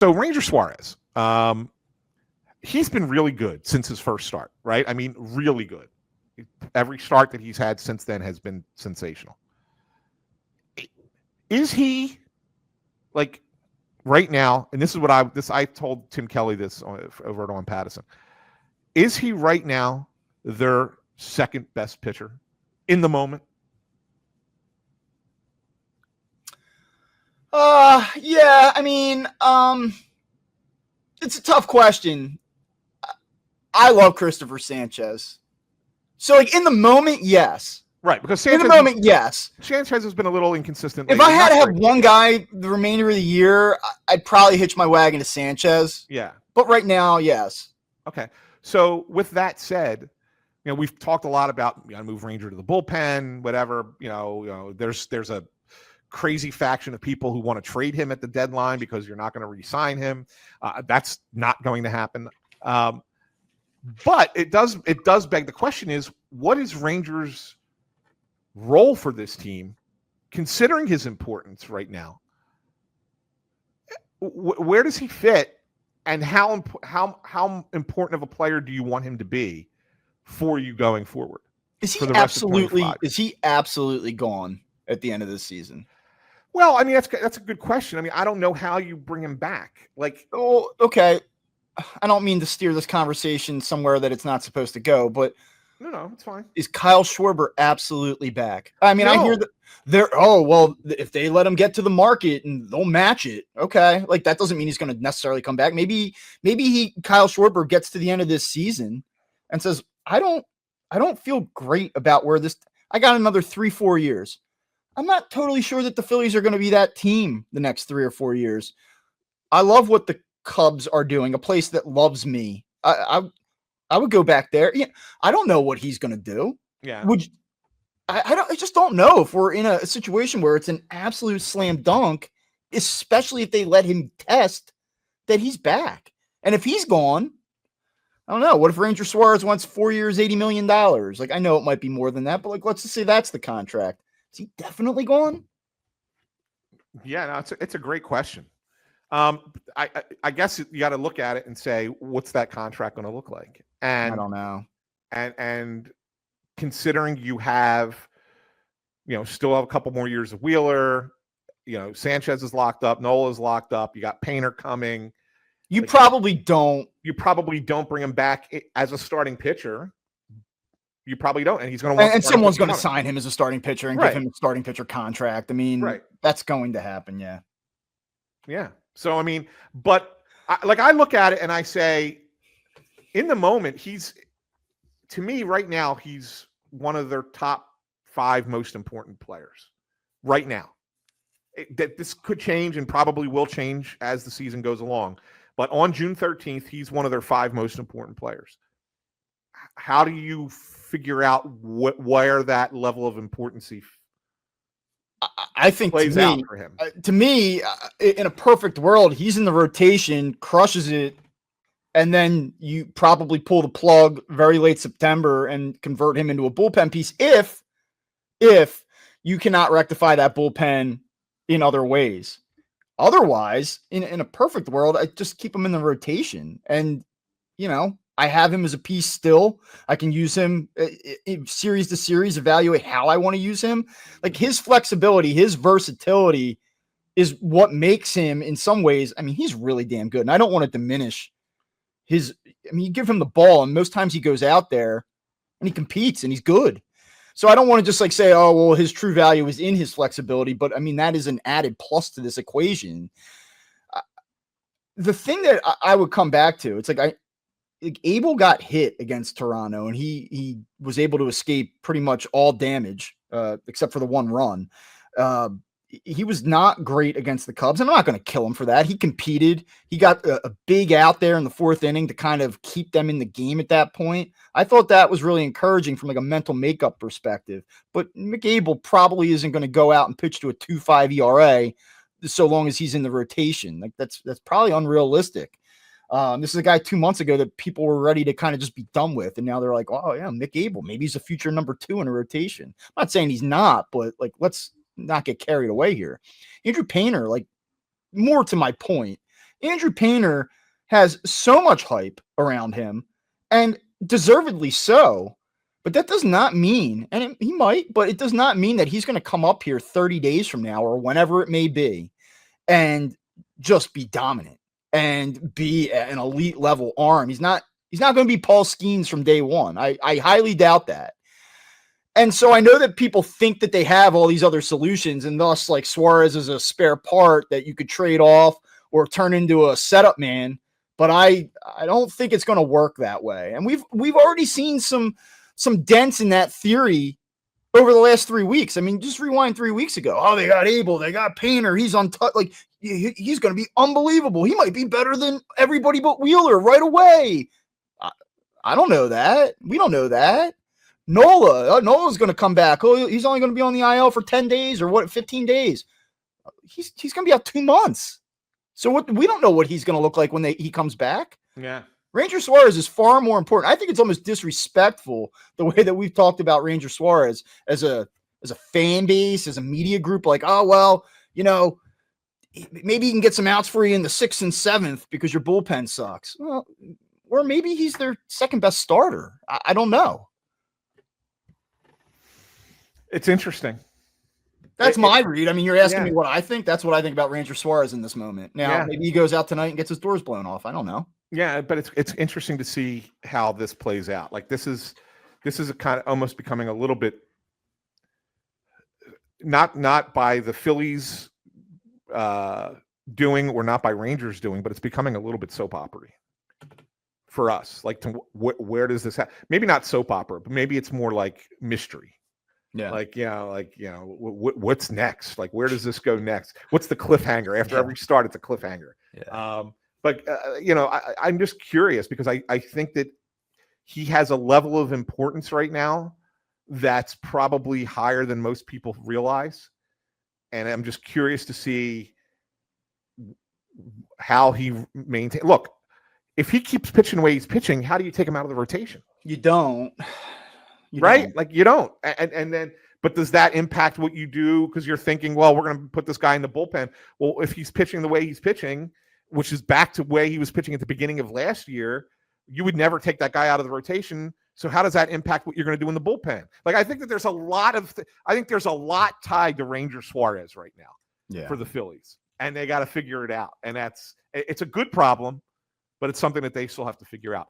So Ranger Suarez, he's been really good since his first start, right? I mean, really good. Every start that he's had since then has been sensational. Is he like right now? And this is what I told Tim Kelly this over on Pattison. Is he right now their second best pitcher in the moment? Yeah. I mean, it's a tough question. I love Christopher Sanchez. So, like, in the moment, yes. Right, because Sanchez, in the moment, yes. Sanchez has been a little inconsistent. If I had to have one guy the remainder of the year, I'd probably hitch my wagon to Sanchez. Yeah. But right now, yes. Okay. So with that said, we've talked a lot about move Ranger to the bullpen, whatever. There's a crazy faction of people who want to trade him at the deadline because you're not going to re-sign him. That's not going to happen. But it does beg the question is, what is Rangers' role for this team, considering his importance right now? Where does he fit, and how important of a player do you want him to be for you going forward? Is he absolutely gone at the end of this season? Well, I mean, that's a good question. I mean, I don't know how you bring him back. Oh, okay. I don't mean to steer this conversation somewhere that it's not supposed to go, but no, it's fine. Is Kyle Schwarber absolutely back? I mean, no. I hear that if they let him get to the market and they'll match it, okay. Like, that doesn't mean he's going to necessarily come back. Maybe Kyle Schwarber gets to the end of this season and says, I don't feel great about where I got another 3-4 years. I'm not totally sure that the Phillies are going to be that team the next 3 or 4 years. I love what the Cubs are doing, a place that loves me. I would go back there. Yeah, I don't know what he's going to do. Yeah. I just don't know if we're in a situation where it's an absolute slam dunk, especially if they let him test that he's back. And if he's gone, I don't know. What if Ranger Suarez wants 4 years, $80 million? Like, I know it might be more than that, but let's just say that's the contract. Is he definitely gone? Yeah, no, it's a great question. I guess you got to look at it and say, what's that contract going to look like? And I don't know. And considering you have, still have a couple more years of Wheeler, Sanchez is locked up, Nola is locked up. You got Painter coming. You probably don't bring him back as a starting pitcher. You probably don't, and he's going to want. And someone's going to sign him as a starting pitcher and right. give him a starting pitcher contract. I mean, That's going to happen. Yeah. Yeah. So I mean, but I look at it and I say, in the moment, to me right now, he's one of their top 5 most important players right now. That this could change and probably will change as the season goes along. But on June 13th, he's one of their 5 most important players. How do you figure out where that level of importance I think plays out for him? To me, in a perfect world, he's in the rotation, crushes it, and then you probably pull the plug very late September and convert him into a bullpen piece if you cannot rectify that bullpen in other ways. Otherwise, in a perfect world, I just keep him in the rotation. And, I have him as a piece still. I can use him series to series, evaluate how I want to use him. Like, his flexibility, his versatility is what makes him, in some ways, I mean, he's really damn good. And I don't want to diminish you give him the ball, and most times he goes out there and he competes and he's good. So I don't want to just say, oh, well, his true value is in his flexibility. But, I mean, that is an added plus to this equation. The thing that I would come back to, it's Abel got hit against Toronto, and he was able to escape pretty much all damage, except for the one run. He was not great against the Cubs. I'm not going to kill him for that. He competed. He got a big out there in the 4th inning to kind of keep them in the game at that point. I thought that was really encouraging from a mental makeup perspective. But McAbel probably isn't going to go out and pitch to a 2.5 ERA so long as he's in the rotation. That's probably unrealistic. This is a guy 2 months ago that people were ready to kind of just be done with. And now they're like, oh, yeah, McAbel, maybe he's a future number 2 in a rotation. I'm not saying he's not, but let's not get carried away here. Andrew Painter, more to my point, Andrew Painter has so much hype around him, and deservedly so. But that does not mean, and he might, but it does not mean that he's going to come up here 30 days from now or whenever it may be and just be dominant and be an elite level arm. He's not going to be Paul Skeens from day one. I highly doubt that. And so I know that people think that they have all these other solutions, and thus like Suarez is a spare part that you could trade off or turn into a setup man. But I don't think it's going to work that way. And we've already seen some dents in that theory over the last 3 weeks. I mean, just rewind 3 weeks ago. Oh, they got Abel, they got Painter. He's on like he's going to be unbelievable. He might be better than everybody but Wheeler right away. I don't know that. We don't know that. Nola's going to come back. Oh, he's only going to be on the IL for 10 days or 15 days. He's going to be out 2 months. So we don't know what he's going to look like when he comes back. Yeah. Ranger Suarez is far more important. I think it's almost disrespectful the way that we've talked about Ranger Suarez as a fan base, as a media group. Like, oh, well, maybe you can get some outs for you in the 6th and 7th because your bullpen sucks. Well, or maybe he's their second best starter. I don't know. It's interesting. That's my read. I mean, you're asking me what I think. That's what I think about Ranger Suarez in this moment. Now, maybe he goes out tonight and gets his doors blown off. I don't know. Yeah, but it's interesting to see how this plays out. Like this is a kind of almost becoming a little bit not by the Phillies doing or not by Rangers doing, but it's becoming a little bit soap opera-y for us. Like, where does this happen? Maybe not soap opera, but maybe it's more like mystery. Yeah. What's next? Like, where does this go next? What's the cliffhanger? After every start, it's a cliffhanger. Yeah. But I'm just curious because I think that he has a level of importance right now that's probably higher than most people realize. And I'm just curious to see how he maintains. Look, if he keeps pitching the way he's pitching, how do you take him out of the rotation? You don't. Right? Like you don't. And then, but does that impact what you do? Because you're thinking, well, we're going to put this guy in the bullpen. Well, if he's pitching the way he's pitching, which is back to the way he was pitching at the beginning of last year, you would never take that guy out of the rotation. So how does that impact what you're going to do in the bullpen? Like, I think that there's a lot tied to Ranger Suarez right now for the Phillies, and they got to figure it out. And it's a good problem, but it's something that they still have to figure out.